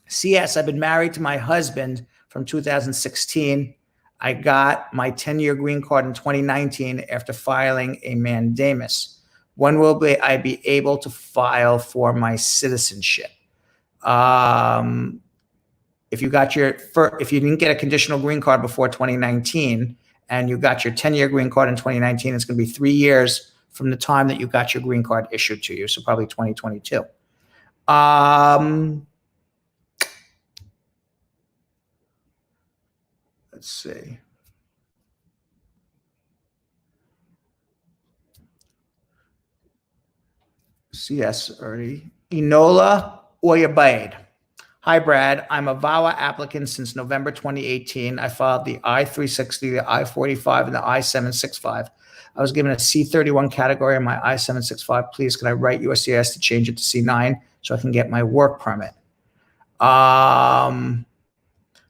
Speaker 1: CS, I've been married to my husband from 2016. I got my 10-year green card in 2019 after filing a mandamus. When will I be able to file for my citizenship? If you didn't get a conditional green card before 2019 and you got your 10-year green card in 2019, it's going to be 3 years from the time that you got your green card issued to you, so probably 2022. Let's see. CS already. Enola Oyabayed. Hi, Brad. I'm a VAWA applicant since November 2018. I filed the I-360, the I-45, and the I-765. I was given a C31 category in my I-765. Please, can I write USCIS to change it to C9 so I can get my work permit?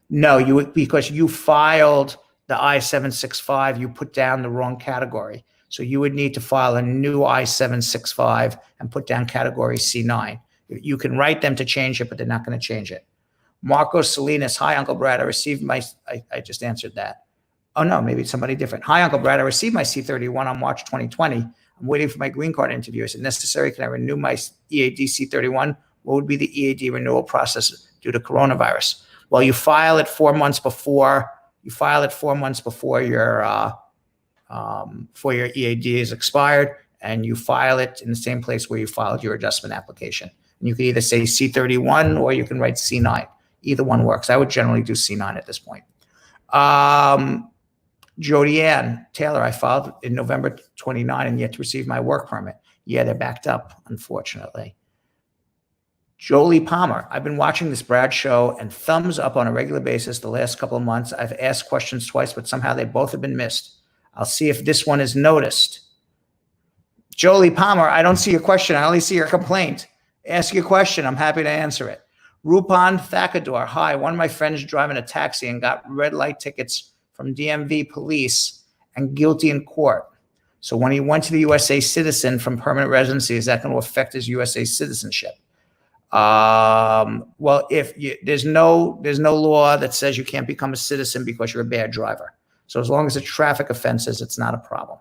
Speaker 1: No, because you filed the I-765, you put down the wrong category. So you would need to file a new I-765 and put down category C9. You can write them to change it, but they're not going to change it. Marco Salinas, hi, Uncle Brad. I received my, I just answered that. Oh, no, maybe it's somebody different. Hi, Uncle Brad. I received my C31 on March 2020. I'm waiting for my green card interview. Is it necessary? Can I renew my EAD C31? What would be the EAD renewal process due to coronavirus? Well, you file it 4 months before. You file it 4 months before your EAD is expired, and you file it in the same place where you filed your adjustment application. And you can either say C31 or you can write C9. Either one works. I would generally do C9 at this point. Jody Ann Taylor, I filed in November 29 and yet to receive my work permit. Yeah, they're backed up, unfortunately. Jolie Palmer, I've been watching this Brad show and thumbs up on a regular basis the last couple of months. I've asked questions twice, but somehow they both have been missed. I'll see if this one is noticed. Jolie Palmer, I don't see your question. I only see your complaint. Ask your question. I'm happy to answer it. Rupan Thakador, hi. One of my friends driving a taxi and got red light tickets from DMV police and guilty in court. So when he went to the USA citizen from permanent residency, is that going to affect his USA citizenship? Well, there's no law that says you can't become a citizen because you're a bad driver. So as long as it's traffic offenses, it's not a problem.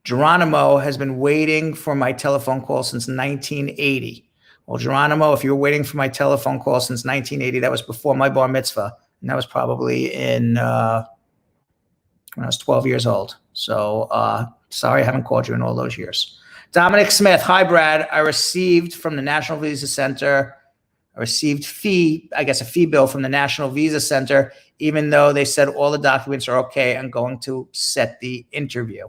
Speaker 1: Geronimo has been waiting for my telephone call since 1980. Well, Geronimo, if you're waiting for my telephone call since 1980, that was before my bar mitzvah. And that was probably in when I was 12 years old. So sorry I haven't called you in all those years. Dominic Smith, hi, Brad. I received from the National Visa Center, a fee bill from the National Visa Center, even though they said all the documents are okay and going to set the interview.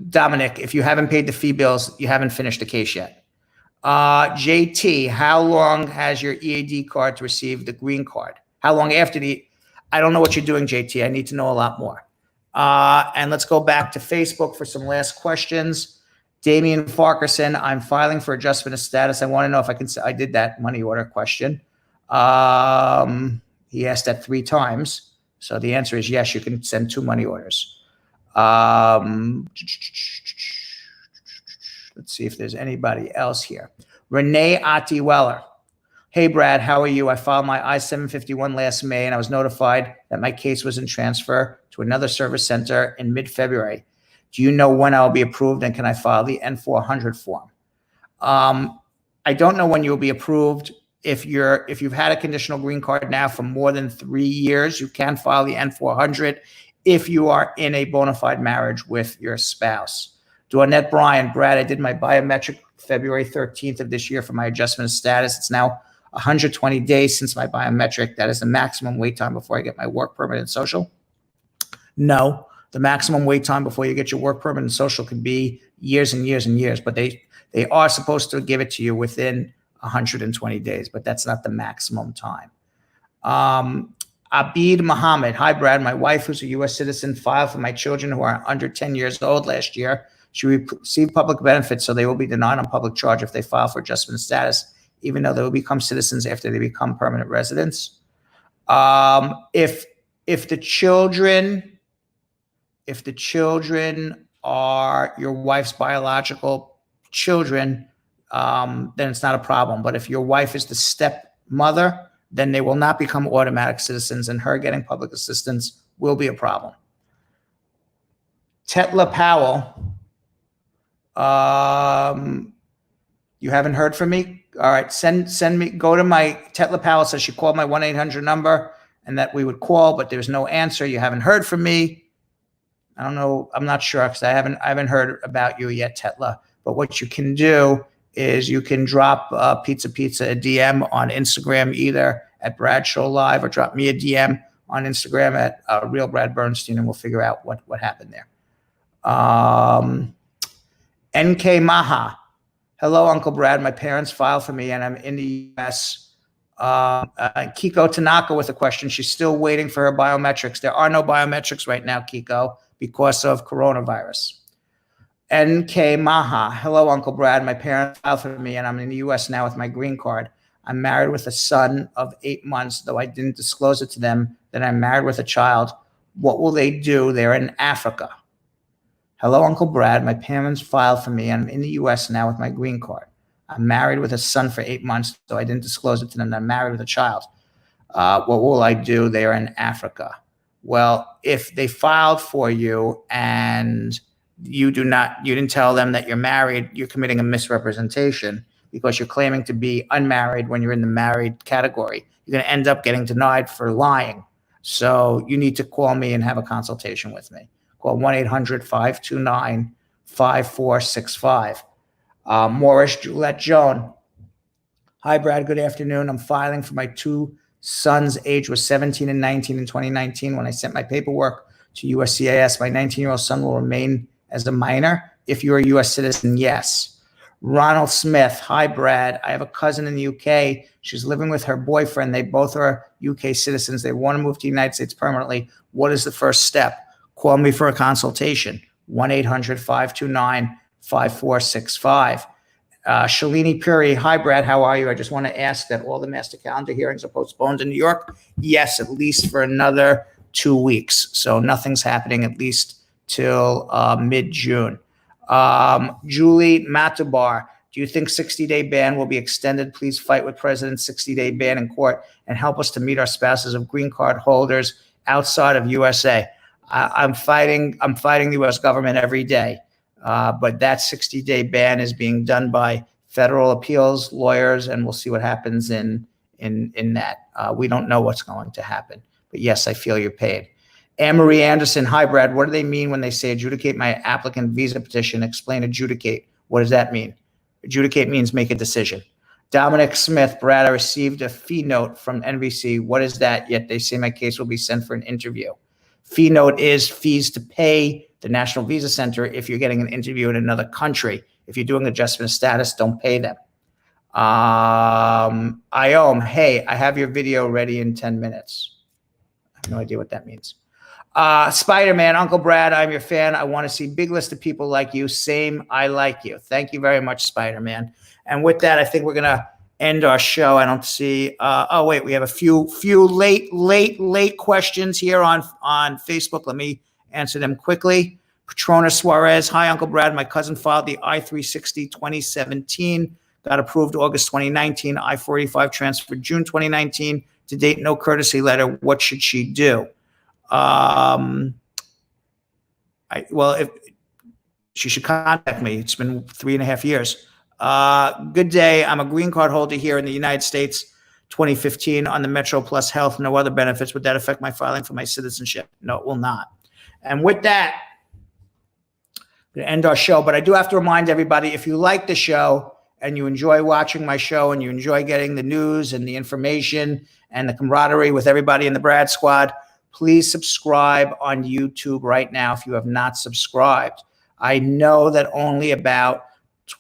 Speaker 1: Dominic, if you haven't paid the fee bills, you haven't finished the case yet. JT, how long has your EAD card to receive the green card? How long after I don't know what you're doing, JT. I need to know a lot more. And let's go back to Facebook for some last questions. Damian Farkerson, I'm filing for adjustment of status. I want to know if I did that money order question. He asked that 3 times. So the answer is yes, you can send 2 money orders. Let's see if there's anybody else here. Renee Ati Weller. Hey, Brad, how are you? I filed my I-751 last May, and I was notified that my case was in transfer to another service center in mid-February. Do you know when I'll be approved, and can I file the N-400 form? I don't know when you'll be approved. If you've had a conditional green card now for more than 3 years, you can file the N-400 if you are in a bona fide marriage with your spouse. Dornette Bryan, Brad, I did my biometric February 13th of this year for my adjustment of status. It's now 120 days since my biometric. That is the maximum wait time before I get my work permit and social. No, the maximum wait time before you get your work permit and social could be years and years and years, but they are supposed to give it to you within 120 days, but that's not the maximum time. Abid Muhammad, hi, Brad. My wife, who's a U.S. citizen, filed for my children who are under 10 years old last year. She received public benefits, so they will be denied on public charge if they file for adjustment of status, even though they will become citizens after they become permanent residents. If the children are your wife's biological children, then it's not a problem. But if your wife is the stepmother, then they will not become automatic citizens, and her getting public assistance will be a problem. Tetla Powell, you haven't heard from me? All right, send me, go to my, Tetla Powell says she called my 1-800 number and that we would call, but there's no answer. You haven't heard from me. I don't know, I'm not sure because I haven't heard about you yet, Tetla. But what you can do is you can drop Pizza a DM on Instagram, either at Bradshaw Live, or drop me a DM on Instagram at Real Brad Bernstein, and we'll figure out what happened there. NK Maha. Hello, Uncle Brad. My parents filed for me, and I'm in the U.S. Kiko Tanaka with a question. She's still waiting for her biometrics. There are no biometrics right now, Kiko, because of coronavirus. NK Maha. Hello, Uncle Brad. My parents filed for me, and I'm in the U.S. now with my green card. I'm married with a son of 8 months, though I didn't disclose it to them that I'm married with a child. What will they do? They're in Africa. Hello, Uncle Brad. My parents filed for me, and I'm in the U.S. now with my green card. I'm married with a son for 8 months, though I didn't disclose it to them that I'm married with a child. What will I do? They are in Africa. Well, if they filed for you and you didn't tell them that you're married, you're committing a misrepresentation because you're claiming to be unmarried when you're in the married category. You're going to end up getting denied for lying. So you need to call me and have a consultation with me. Call 1-800-529-5465. Morris Juliet Joan. Hi, Brad. Good afternoon. I'm filing for my two sons. Age was 17 and 19 in 2019. When I sent my paperwork to USCIS, my 19-year-old son will remain as a minor. If you're a U.S. citizen, yes. Ronald Smith. Hi, Brad. I have a cousin in the UK. She's living with her boyfriend. They both are UK citizens. They want to move to the United States permanently. What is the first step? Call me for a consultation. 1-800-529-5465. Shalini Puri. Hi, Brad. How are you? I just want to ask that all the master calendar hearings are postponed in New York. Yes, at least for another 2 weeks. So nothing's happening at least till mid-June. Julie Matabar. Do you think 60-day ban will be extended? Please fight with President's 60-day ban in court and help us to meet our spouses of green card holders outside of USA. I'm fighting the U.S. government every day. But that 60-day ban is being done by federal appeals lawyers, and we'll see what happens in that. We don't know what's going to happen. But yes, I feel your pain. Anne-Marie Anderson. Hi, Brad. What do they mean when they say adjudicate my applicant visa petition? Explain adjudicate. What does that mean? Adjudicate means make a decision. Dominic Smith. Brad, I received a fee note from NBC. What is that? Yet they say my case will be sent for an interview. Fee note is fees to pay the National Visa Center if you're getting an interview in another country. If you're doing adjustment of status, don't pay them. Iom. Hey, I have your video ready in 10 minutes. I have no idea what that means. Spider-Man, Uncle Brad, I'm your fan. I want to see big list of people like you. Same, I like you. Thank you very much, Spider-Man. And with that, I think we're going to end our show. I don't see, oh, wait, we have a few late questions here on Facebook. Let me answer them quickly. Patrona Suarez. Hi, Uncle Brad. My cousin filed the I-360 2017. Got approved August 2019. I-485 transferred June 2019. To date, no courtesy letter. What should she do? If she should contact me. It's been 3.5 years. Good day. I'm a green card holder here in the United States. 2015 on the Metro Plus Health. No other benefits. Would that affect my filing for my citizenship? No, it will not. And with that, I'm going to end our show. But I do have to remind everybody, if you like the show and you enjoy watching my show and you enjoy getting the news and the information and the camaraderie with everybody in the Brad Squad, please subscribe on YouTube right now if you have not subscribed. I know that only about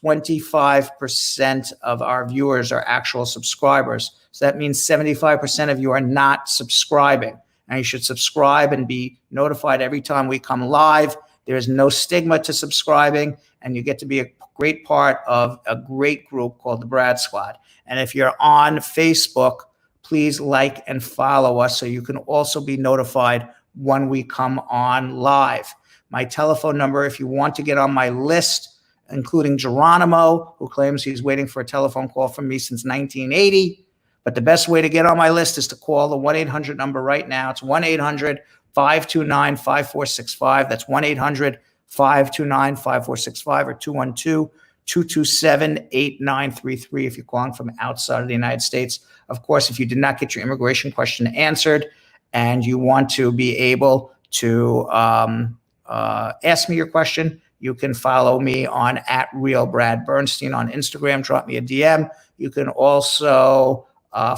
Speaker 1: 25% of our viewers are actual subscribers. So that means 75% of you are not subscribing. And you should subscribe and be notified every time we come live. There is no stigma to subscribing, and you get to be a great part of a great group called the Brad Squad. And if you're on Facebook, please like and follow us so you can also be notified when we come on live. My telephone number, if you want to get on my list, including Geronimo, who claims he's waiting for a telephone call from me since 1980. But the best way to get on my list is to call the 1-800 number right now. It's 1-800-529-5465. That's 1-800-529-5465 or 212-227-8933 if you're calling from outside of the United States. Of course, if you did not get your immigration question answered and you want to be able to ask me your question, you can follow me on @RealBradBernstein on Instagram. Drop me a DM. You can also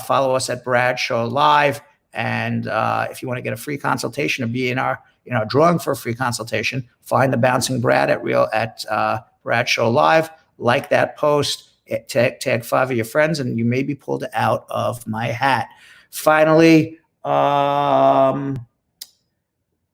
Speaker 1: follow us at Brad Show Live. And if you want to get a free consultation or be in our drawing for a free consultation, find the Bouncing Brad at Brad Show Live. Like that post, Tag 5 of your friends, and you may be pulled out of my hat. Finally, what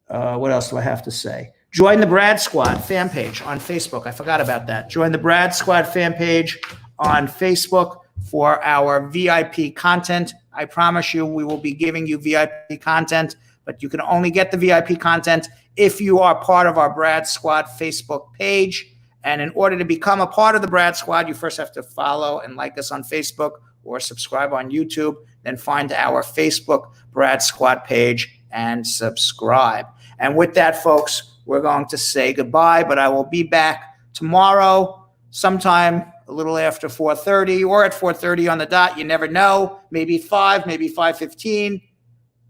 Speaker 1: else do I have to say? Join the Brad Squad fan page on Facebook. I forgot about that. Join the Brad Squad fan page on Facebook for our VIP content. I promise you, we will be giving you VIP content, but you can only get the VIP content if you are part of our Brad Squad Facebook page. And in order to become a part of the Brad Squad, you first have to follow and like us on Facebook or subscribe on YouTube. Then find our Facebook Brad Squad page and subscribe. And with that, folks, we're going to say goodbye, but I will be back tomorrow sometime a little after 4:30 or at 4:30 on the dot. You never know. Maybe 5, maybe 5:15.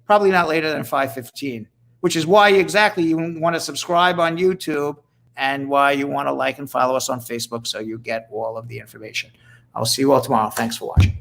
Speaker 1: Probably not later than 5:15, which is why exactly you want to subscribe on YouTube and why you want to like and follow us on Facebook so you get all of the information. I'll see you all tomorrow. Thanks for watching.